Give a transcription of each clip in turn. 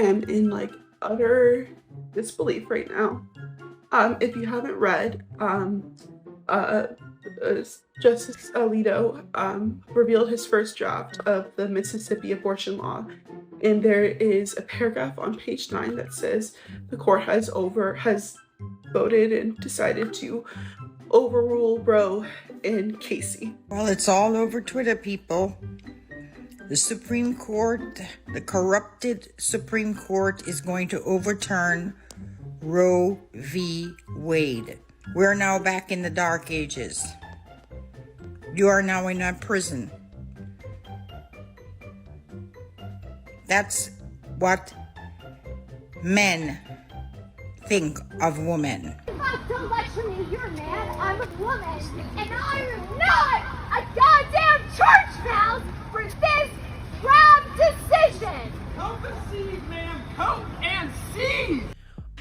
am in like utter disbelief right now. If you haven't read, uh, Justice Alito revealed his first draft of the Mississippi abortion law, and there is a paragraph on page 9 that says the court has voted and decided to overrule Roe and Casey. Well, it's all over Twitter, people. The Supreme Court, the corrupted Supreme Court, is going to overturn Roe v. Wade. We're now back in the dark ages. You are now in a prison. That's what men think of women. Don't lecture me, you're a man, I'm a woman, and I am not a goddamn church mouse for this crap decision! Cope and seed, ma'am, cope and seed!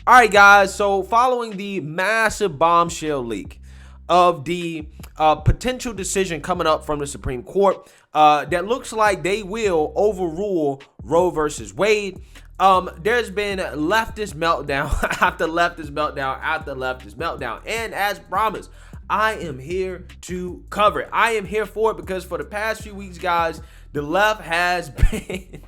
Alright guys, so following the massive bombshell leak of the potential decision coming up from the Supreme Court that looks like they will overrule Roe versus Wade, there's been leftist meltdown after leftist meltdown after leftist meltdown. And as promised, I am here to cover it. I am here for it because for the past few weeks, guys, the left has been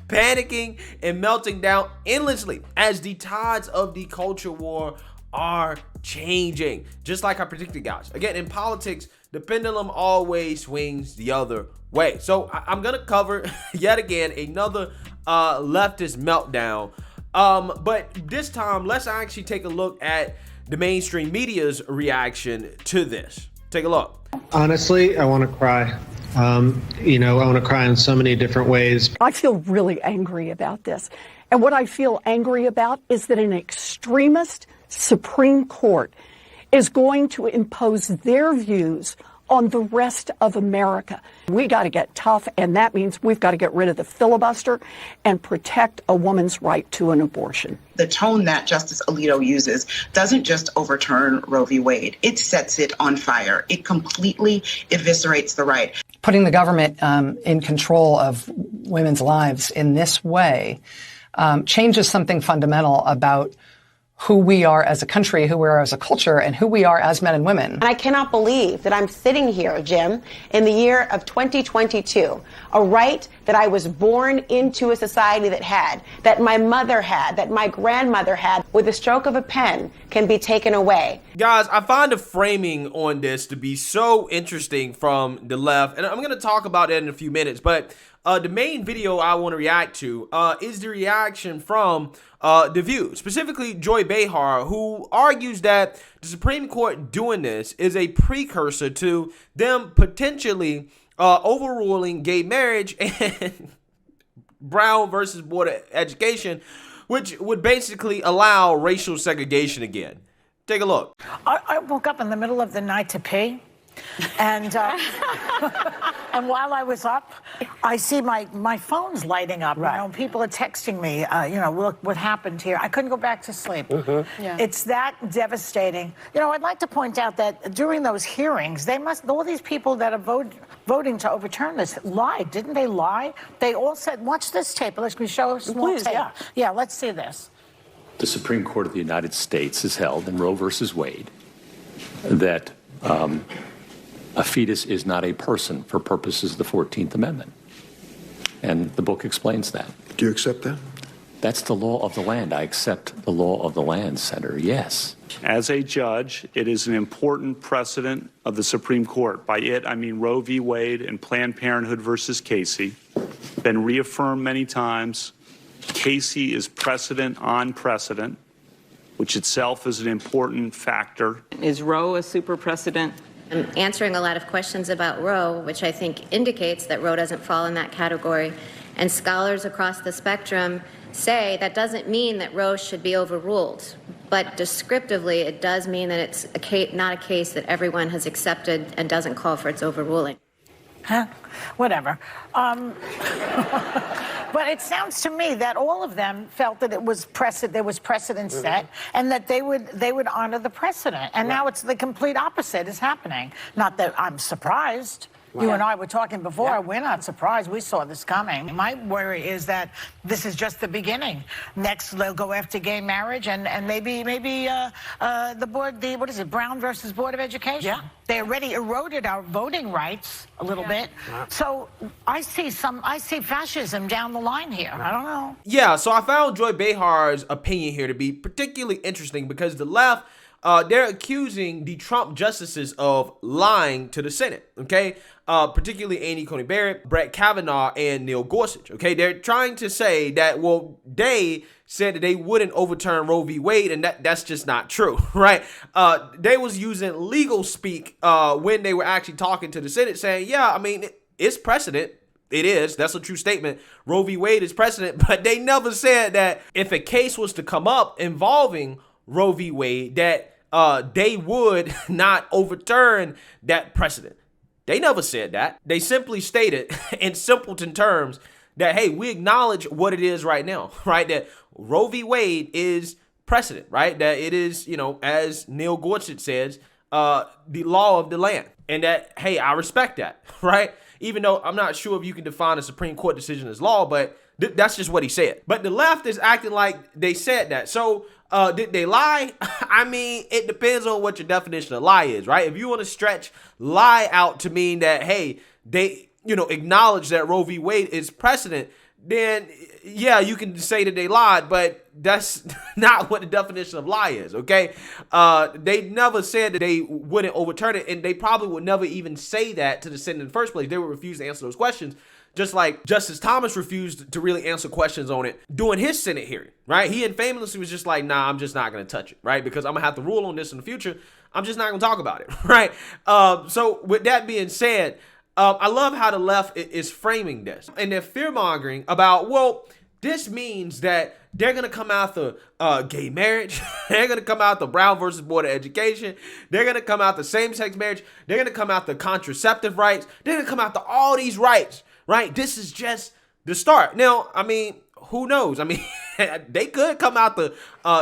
panicking and melting down endlessly as the tides of the culture war are changing, just like I predicted, guys. Again, in politics, the pendulum always swings the other way. So I'm gonna cover yet again another leftist meltdown, but this time let's actually take a look at the mainstream media's reaction to this. Take a look. Honestly, I want to cry. I want to cry in so many different ways. I feel really angry about this. And what I feel angry about is that an extremist Supreme Court is going to impose their views on the rest of America. We got to get tough, and that means we've got to get rid of the filibuster and protect a woman's right to an abortion. The tone that Justice Alito uses doesn't just overturn Roe v. Wade. It sets it on fire. It completely eviscerates the right. Putting the government in control of women's lives in this way changes something fundamental about who we are as a country, who we are as a culture, and who we are as men and women. And I cannot believe that I'm sitting here, Jim, in the year of 2022, a right that I was born into a society that had, that my mother had, that my grandmother had, with a stroke of a pen can be taken away. Guys, I find the framing on this to be so interesting from the left, and I'm going to talk about that in a few minutes, but the main video I want to react to is the reaction from The View, specifically Joy Behar, who argues that the Supreme Court doing this is a precursor to them potentially overruling gay marriage and Brown versus Board of Education, which would basically allow racial segregation again. Take a look. I woke up in the middle of the night to pee. And and while I was up, I see my phone's lighting up. Right. You know, people are texting me. Look what happened here. I couldn't go back to sleep. Mm-hmm. Yeah. It's that devastating. You know, I'd like to point out that during those hearings, all these people that are voting to overturn this lied, didn't they lie? They all said, "Watch this tape." Let's show a small tape. Yeah. Let's see this. The Supreme Court of the United States has held in Roe versus Wade that a fetus is not a person for purposes of the 14th Amendment. And the book explains that. Do you accept that? That's the law of the land. I accept the law of the land, Senator, yes. As a judge, it is an important precedent of the Supreme Court. By it, I mean Roe v. Wade and Planned Parenthood versus Casey. Been reaffirmed many times. Casey is precedent on precedent, which itself is an important factor. Is Roe a super precedent? I'm answering a lot of questions about Roe, which I think indicates that Roe doesn't fall in that category. And scholars across the spectrum say that doesn't mean that Roe should be overruled. But descriptively, it does mean that it's not a case that everyone has accepted and doesn't call for its overruling. Whatever. But it sounds to me that all of them felt that there was precedent set, and that they would honor the precedent. And now it's the complete opposite is happening. Not that I'm surprised. You and I were talking before. We're not surprised. We saw this coming. My worry is that this is just the beginning. Next, they'll go after gay marriage and maybe the board, what is it, Brown versus Board of Education? Yeah. They already eroded our voting rights a little bit. So I see fascism down the line here. I don't know. Yeah, so I found Joy Behar's opinion here to be particularly interesting because the left, they're accusing the Trump justices of lying to the Senate, okay? Particularly Amy Coney Barrett, Brett Kavanaugh, and Neil Gorsuch, okay? They're trying to say that, well, they said that they wouldn't overturn Roe v. Wade, and that's just not true, right? They was using legal speak when they were actually talking to the Senate saying, yeah, I mean, it's precedent. It is. That's a true statement. Roe v. Wade is precedent, but they never said that if a case was to come up involving Roe v. Wade, that they would not overturn that precedent. They never said that. They simply stated in simpleton terms that, hey, we acknowledge what it is right now, right? That Roe v. Wade is precedent, right? That it is, as Neil Gorsuch says, the law of the land. And that, hey, I respect that, right? Even though I'm not sure if you can define a Supreme Court decision as law, but that's just what he said. But the left is acting like they said that. So did they lie? I mean, it depends on what your definition of lie is, right? If you want to stretch lie out to mean that, hey, they, acknowledge that Roe v. Wade is precedent, then yeah, you can say that they lied, but that's not what the definition of lie is, okay? They never said that they wouldn't overturn it, and they probably would never even say that to the Senate in the first place. They would refuse to answer those questions, just like Justice Thomas refused to really answer questions on it during his Senate hearing, right? He infamously was just like, nah, I'm just not going to touch it, right? Because I'm going to have to rule on this in the future. I'm just not going to talk about it, right? So with that being said, I love how the left is framing this. And they're fear-mongering about, well, this means that they're going to come after gay marriage. They're going to come after Brown versus Board of Education. They're going to come after same-sex marriage. They're going to come after contraceptive rights. They're going to come after all these rights, right? This is just the start. Now, I mean, who knows? I mean, they could come after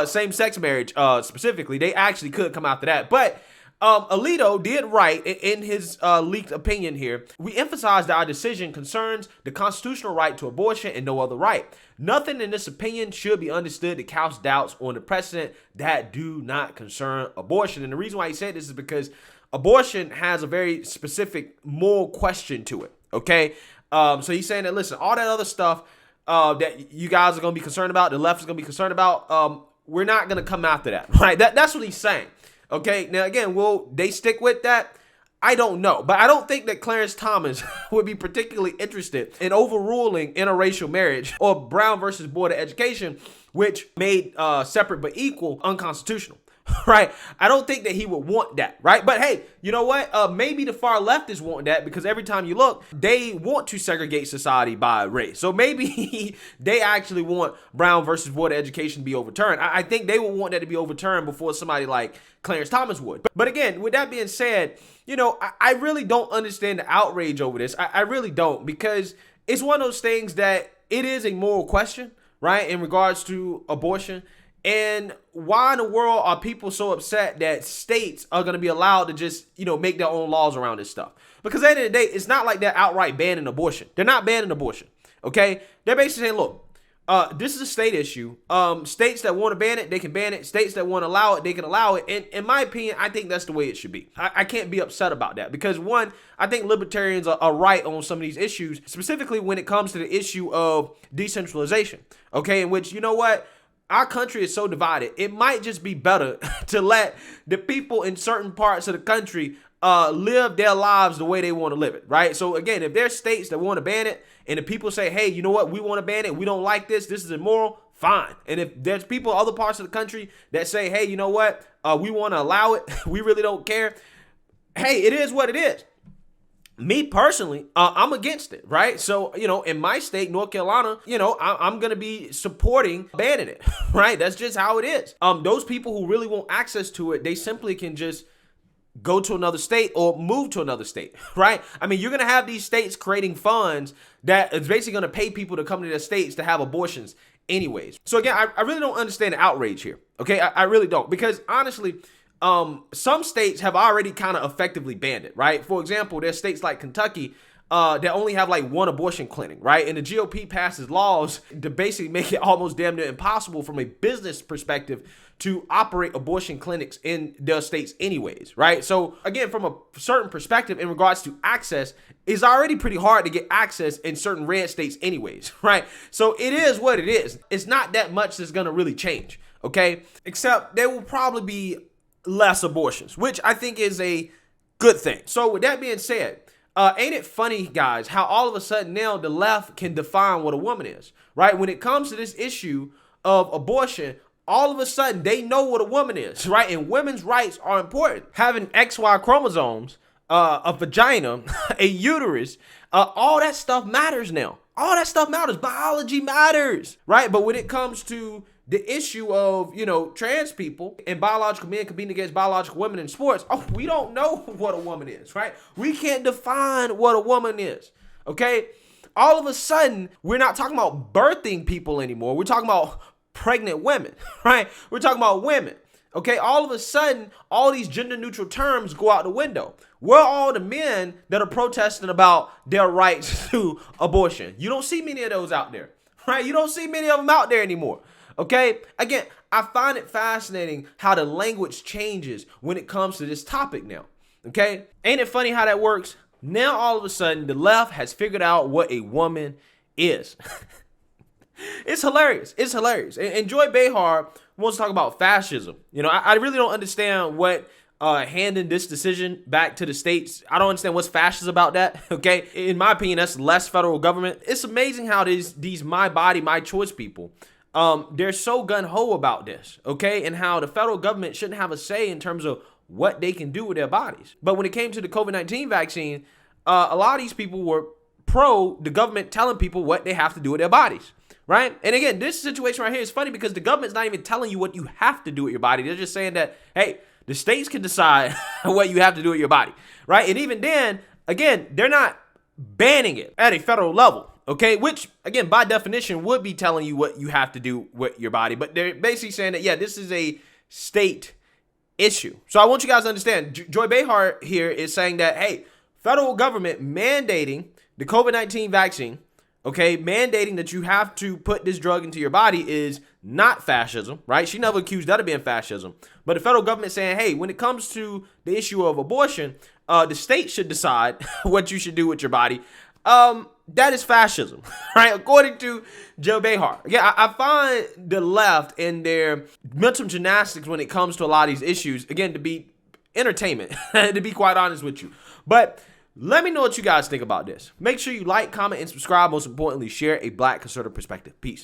same-sex marriage specifically. They actually could come after that. But Alito did write in his leaked opinion here, we emphasize that our decision concerns the constitutional right to abortion and no other right. Nothing in this opinion should be understood to cast doubts on the precedent that do not concern abortion. And the reason why he said this is because abortion has a very specific moral question to it, okay? So he's saying that, listen, all that other stuff that you guys are going to be concerned about, the left is going to be concerned about, we're not going to come after that, right? That's what he's saying. Okay, now again, will they stick with that? I don't know. But I don't think that Clarence Thomas would be particularly interested in overruling interracial marriage or Brown versus Board of Education, which made separate but equal unconstitutional. Right? I don't think that he would want that, right? But hey, you know what? Maybe the far leftists want that because every time you look, they want to segregate society by race. So maybe they actually want Brown versus Board of Education to be overturned. I think they would want that to be overturned before somebody like Clarence Thomas would. But again, with that being said, I really don't understand the outrage over this. I really don't, because it's one of those things that it is a moral question, right? In regards to abortion. And why in the world are people so upset that states are going to be allowed to just, make their own laws around this stuff? Because at the end of the day, it's not like they're outright banning abortion. They're not banning abortion, okay? They're basically saying, look, this is a state issue. States that want to ban it, they can ban it. States that want to allow it, they can allow it. And in my opinion, I think that's the way it should be. I can't be upset about that because, one, I think libertarians are right on some of these issues, specifically when it comes to the issue of decentralization, okay? In which, you know what? Our country is so divided. It might just be better to let the people in certain parts of the country live their lives the way they want to live it, right? So again, if there's states that want to ban it and the people say, hey, you know what, we want to ban it, we don't like this is immoral, fine. And if there's people in other parts of the country that say, hey, you know what, we want to allow it, we really don't care, hey, it is what it is. Me personally, I'm against it, right? So, in my state, North Carolina, I'm going to be supporting banning it, right? That's just how it is. Those people who really want access to it, they simply can just go to another state or move to another state, right? I mean, you're going to have these states creating funds that is basically going to pay people to come to their states to have abortions anyways. So again, I really don't understand the outrage here, okay? I really don't, because honestly, some states have already kind of effectively banned it, right? For example, there's states like Kentucky that only have like one abortion clinic, right? And the GOP passes laws to basically make it almost damn near impossible from a business perspective to operate abortion clinics in their states anyways, right? So again, from a certain perspective in regards to access, it's already pretty hard to get access in certain red states anyways, right? So it is what it is. It's not that much that's gonna really change, okay? Except there will probably be less abortions, which I think is a good thing. So with that being said, ain't it funny, guys, how all of a sudden now the left can define what a woman is, right? When it comes to this issue of abortion, all of a sudden they know what a woman is, right? And women's rights are important. Having XY chromosomes, a vagina, a uterus, all that stuff matters now. All that stuff matters. Biology matters, right? But when it comes to the issue of, trans people and biological men competing against biological women in sports, we don't know what a woman is, right? We can't define what a woman is, okay? All of a sudden, we're not talking about birthing people anymore. We're talking about pregnant women, right? We're talking about women, okay? All of a sudden, all these gender neutral terms go out the window. Where are all the men that are protesting about their rights to abortion? You don't see many of those out there, right? You don't see many of them out there anymore. Okay, again, I find it fascinating how the language changes when it comes to this topic now. Okay, ain't it funny how that works? Now, all of a sudden, the left has figured out what a woman is. It's hilarious. It's hilarious. And Joy Behar wants to talk about fascism. I really don't understand what handing this decision back to the states. I don't understand what's fascist about that. Okay, in my opinion, that's less federal government. It's amazing how these my body, my choice people. They're so gun-ho about this, okay? And how the federal government shouldn't have a say in terms of what they can do with their bodies. But when it came to the COVID-19 vaccine, a lot of these people were pro the government telling people what they have to do with their bodies, right? And again, this situation right here is funny because the government's not even telling you what you have to do with your body. They're just saying that, hey, the states can decide what you have to do with your body, right? And even then, again, they're not banning it at a federal level. Okay, which, again, by definition, would be telling you what you have to do with your body. But they're basically saying that, yeah, this is a state issue. So I want you guys to understand, Joy Behar here is saying that, hey, federal government mandating the COVID-19 vaccine, okay, mandating that you have to put this drug into your body is not fascism, right? She never accused that of being fascism. But the federal government saying, hey, when it comes to the issue of abortion, the state should decide what you should do with your body. That is fascism, right? According to Joe Behar. Yeah, I find the left in their mental gymnastics when it comes to a lot of these issues, again, to be entertainment, to be quite honest with you. But let me know what you guys think about this. Make sure you like, comment, and subscribe. Most importantly, share a Black conservative perspective. Peace.